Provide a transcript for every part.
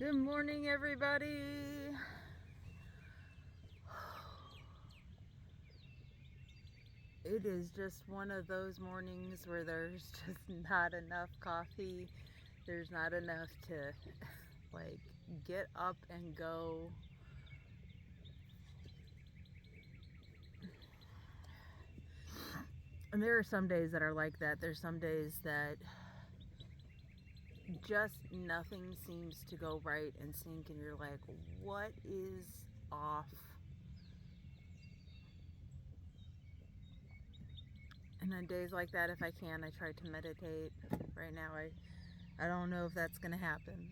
Good morning, everybody. It is just one of those mornings where there's just not enough coffee. There's not enough to like get up and go. And there are some days that are like that. There's some days that just nothing seems to go right and sync, and you're like, what is off? And on days like that, if I can, I try to meditate. Right now, I don't know if that's gonna happen.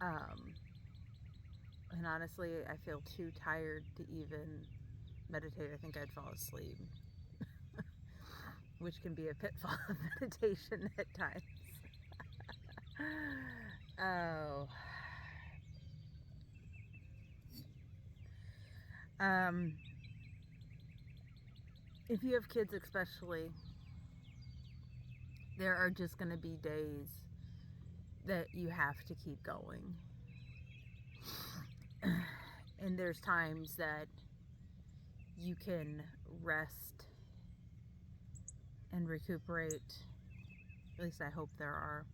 And honestly, I feel too tired to even meditate. I think I'd fall asleep, which can be a pitfall of meditation at times. Oh. If you have kids especially, there are just going to be days that you have to keep going. And there's times that you can rest and recuperate. At least I hope there are.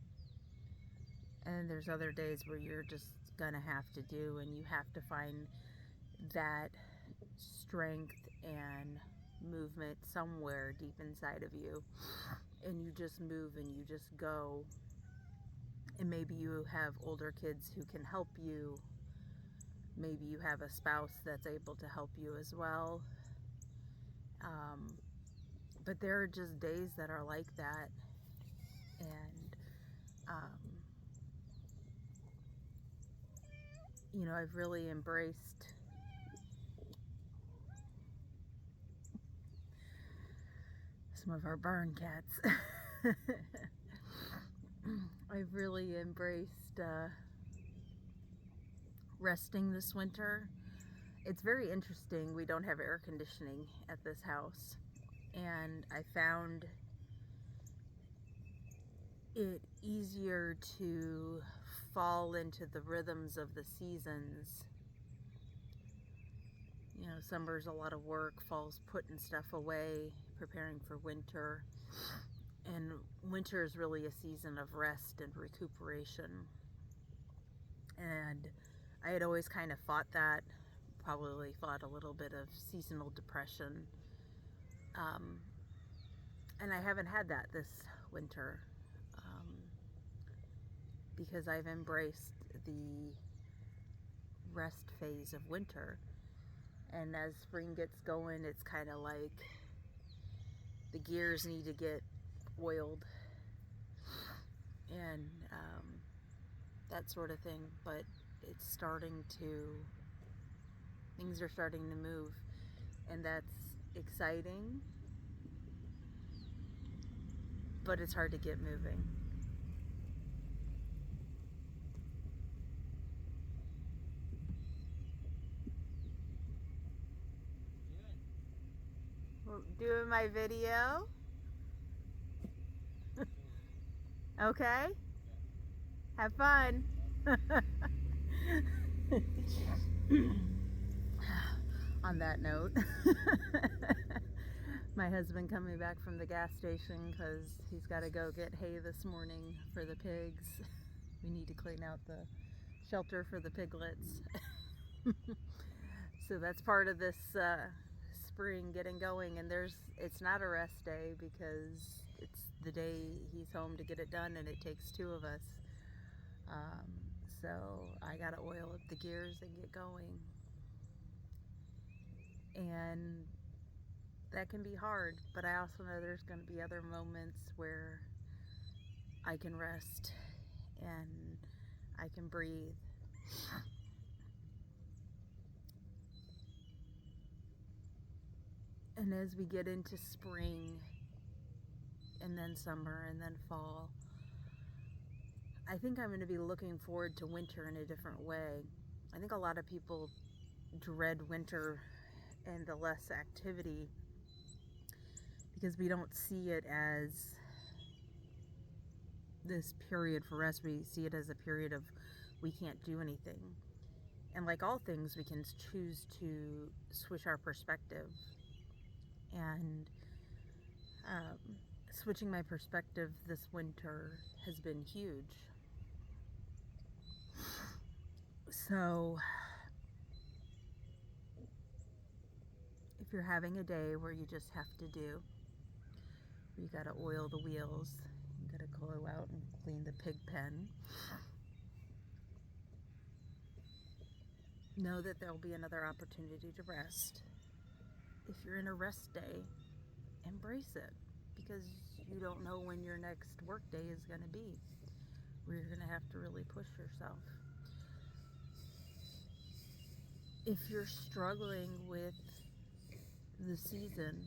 And there's other days where you're just gonna have to do, and you have to find that strength and movement somewhere deep inside of you. And you just move and you just go. And maybe you have older kids who can help you. Maybe you have a spouse that's able to help you as well. But there are just days that are like that. And, you know, I've really embraced some of our barn cats. I've really embraced resting this winter. It's very interesting. We don't have air conditioning at this house, and I found it easier to fall into the rhythms of the seasons. You know, summer's a lot of work, fall's putting stuff away, preparing for winter, and winter is really a season of rest and recuperation. And I had always kind of fought that, probably fought a little bit of seasonal depression. And I haven't had that this winter, because I've embraced the rest phase of winter. And as spring gets going, it's kind of like the gears need to get oiled and that sort of thing. But it's starting to, things are starting to move, and that's exciting, but it's hard to get moving. Doing my video. Okay? Have fun. On that note, my husband coming back from the gas station because he's got to go get hay this morning for the pigs. We need to clean out the shelter for the piglets. So that's part of this spring getting going, and it's not a rest day because it's the day he's home to get it done, and it takes two of us. So I gotta oil up the gears and get going, and that can be hard, but I also know there's going to be other moments where I can rest and I can breathe. And as we get into spring and then summer and then fall, I think I'm going to be looking forward to winter in a different way. I think a lot of people dread winter and the less activity because we don't see it as this period for rest, we see it as a period of we can't do anything. And like all things, we can choose to switch our perspective. And switching my perspective this winter has been huge. So if you're having a day where you just have to do, you gotta oil the wheels, you gotta go out and clean the pig pen, know that there'll be another opportunity to rest. If you're in a rest day, embrace it, because you don't know when your next work day is going to be, where you're going to have to really push yourself. If you're struggling with the season,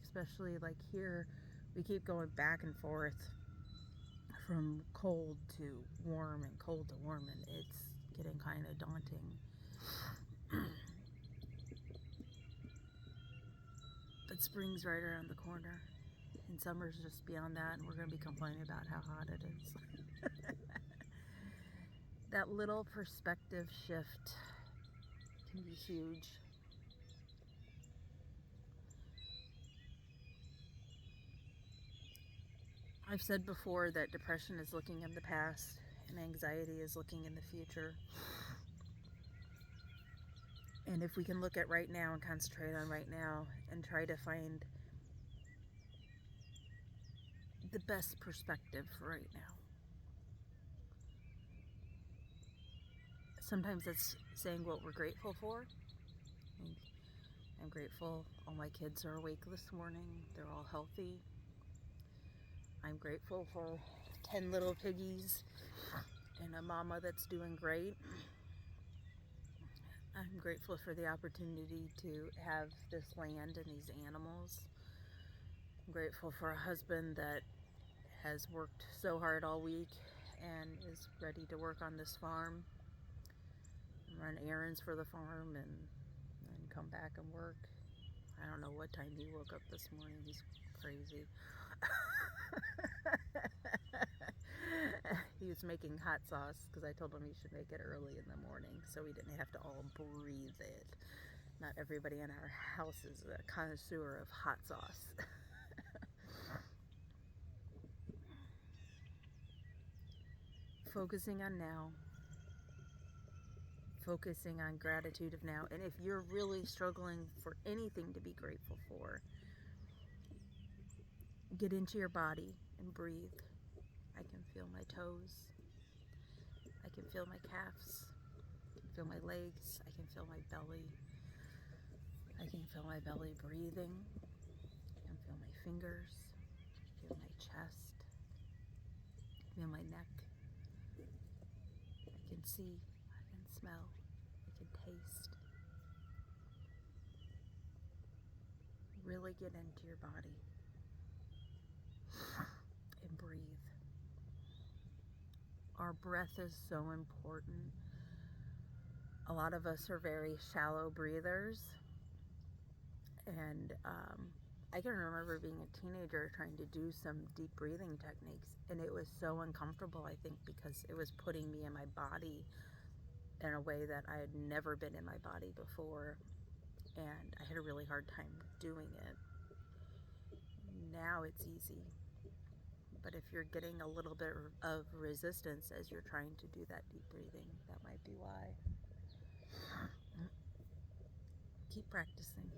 especially like here, we keep going back and forth from cold to warm and cold to warm, and it's getting kind of daunting. But spring's right around the corner, and summer's just beyond that, and we're going to be complaining about how hot it is. That little perspective shift can be huge. I've said before that depression is looking in the past and anxiety is looking in the future. And if we can look at right now and concentrate on right now and try to find the best perspective for right now. Sometimes it's saying what we're grateful for. I'm grateful all my kids are awake this morning. They're all healthy. I'm grateful for 10 little piggies and a mama that's doing great. I'm grateful for the opportunity to have this land and these animals. I'm grateful for a husband that has worked so hard all week and is ready to work on this farm, run errands for the farm, and come back and work. I don't know what time he woke up this morning. He's crazy. He was making hot sauce because I told him he should make it early in the morning so we didn't have to all breathe it. Not everybody in our house is a connoisseur of hot sauce. Focusing on now. Focusing on gratitude of now. And if you're really struggling for anything to be grateful for, get into your body and breathe. I can feel my toes. I can feel my calves. I can feel my legs. I can feel my belly. I can feel my belly breathing. I can feel my fingers. I feel my chest. I feel my neck. I can see. I can smell. I can taste. Really get into your body and breathe. Our breath is so important. A lot of us are very shallow breathers, and I can remember being a teenager trying to do some deep breathing techniques, and it was so uncomfortable, I think, because it was putting me in my body in a way that I had never been in my body before, and I had a really hard time doing it. Now it's easy. But if you're getting a little bit of resistance as you're trying to do that deep breathing, that might be why. Keep practicing.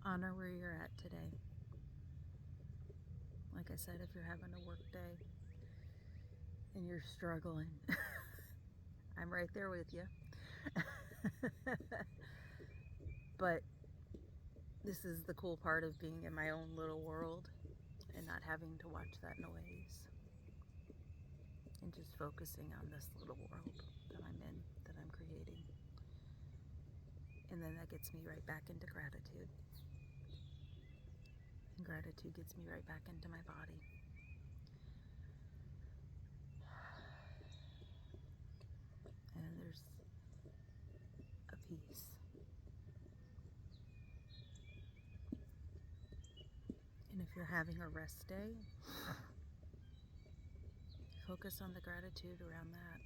Honor where you're at today. Like I said, if you're having a work day and you're struggling, I'm right there with you. But this is the cool part of being in my own little world and not having to watch that noise, and just focusing on this little world that I'm in, that I'm creating. And then that gets me right back into gratitude. And gratitude gets me right back into my body. And then there's a peace. having a rest day, focus on the gratitude around that.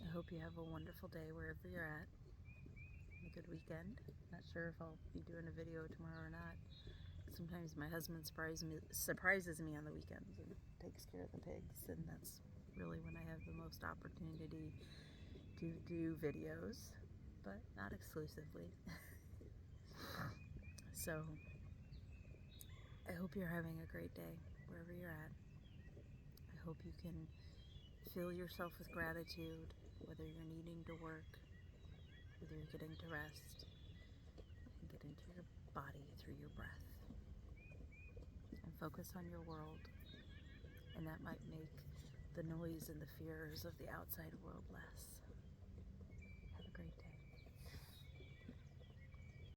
I hope you have a wonderful day wherever you're at. A good weekend. Not sure if I'll be doing a video tomorrow or not. Sometimes my husband surprises me on the weekends and takes care of the pigs, and that's really when I have the most opportunity to do videos, but not exclusively. So I hope you're having a great day wherever you're at. I hope you can fill yourself with gratitude, whether you're needing to work, whether you're getting to rest, and get into your body through your breath. And focus on your world, and that might make the noise and the fears of the outside world less.